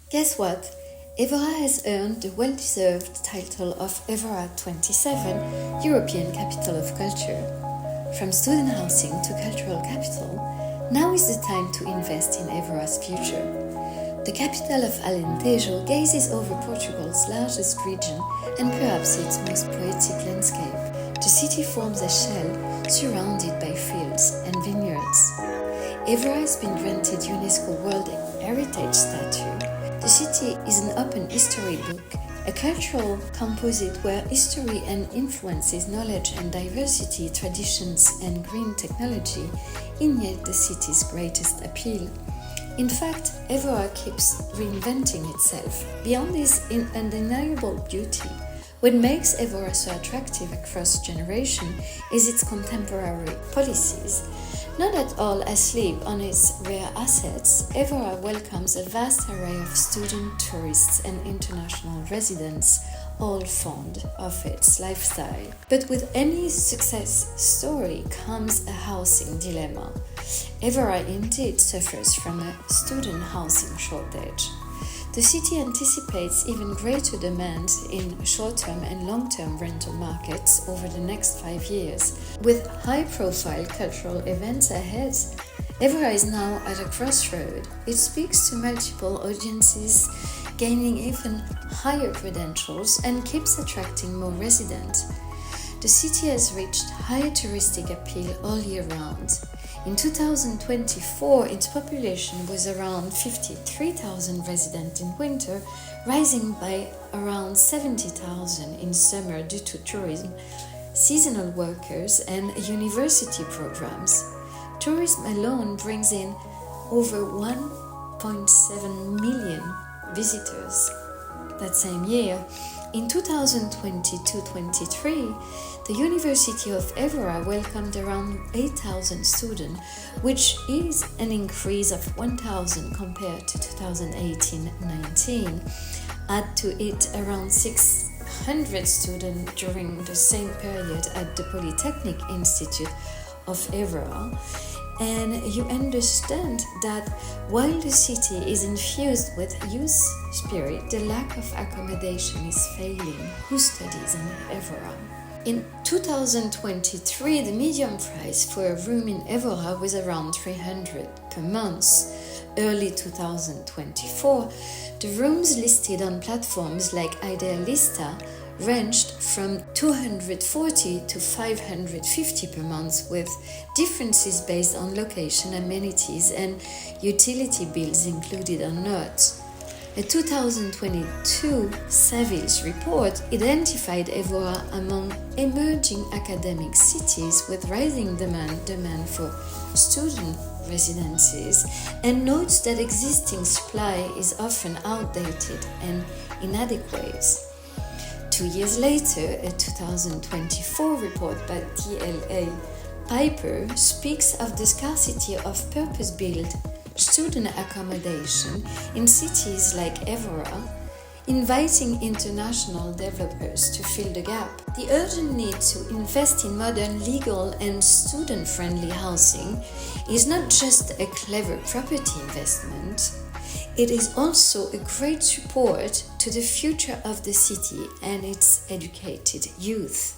Guess what? Évora has earned the well-deserved title of Évora 27 European Capital of Culture. From student housing to cultural capital, now is the time to invest in Évora's future. The capital of Alentejo gazes over Portugal's largest region and perhaps its most poetic landscape. The city forms a shell surrounded by fields and vineyards. Évora has been granted UNESCO World Heritage Statue. The city is an open history book, a cultural composite where history and influences knowledge and diversity, traditions and green technology ignite the city's greatest appeal. In fact, Évora keeps reinventing itself. Beyond this undeniable beauty, what makes Évora so attractive across generations is its contemporary policies. Not at all asleep on its rare assets, Évora welcomes a vast array of students, tourists and international residents, all fond of its lifestyle. But with any success story comes a housing dilemma. Évora indeed suffers from a student housing shortage. The city anticipates even greater demand in short-term and long-term rental markets over the next 5 years. With high-profile cultural events ahead, Évora is now at a crossroad. It speaks to multiple audiences, gaining even higher credentials, and keeps attracting more residents. The city has reached high touristic appeal all year round. In 2024, its population was around 53,000 residents in winter, rising by around 70,000 in summer due to tourism, seasonal workers, and university programs. Tourism alone brings in over 1.7 million visitors that same year. In 2022-23, the University of Évora welcomed around 8,000 students, which is an increase of 1,000 compared to 2018-19. Add to it around 600 students during the same period at the Polytechnic Institute of Évora, and you understand that while the city is infused with youth spirit, the lack of accommodation is failing. Who studies in Évora? In 2023, the median price for a room in Évora was around 300 per month. Early 2024, the rooms listed on platforms like Idealista ranged from 240 to 550 per month, with differences based on location, amenities, and utility bills included or not. A 2022 Savills report identified Évora among emerging academic cities with rising demand for student residences, and notes that existing supply is often outdated and inadequate. 2 years later, a 2024 report by DLA Piper speaks of the scarcity of purpose-built student accommodation in cities like Évora, inviting international developers to fill the gap. The urgent need to invest in modern, legal and student-friendly housing is not just a clever property investment, it is also a great support to the future of the city and its educated youth.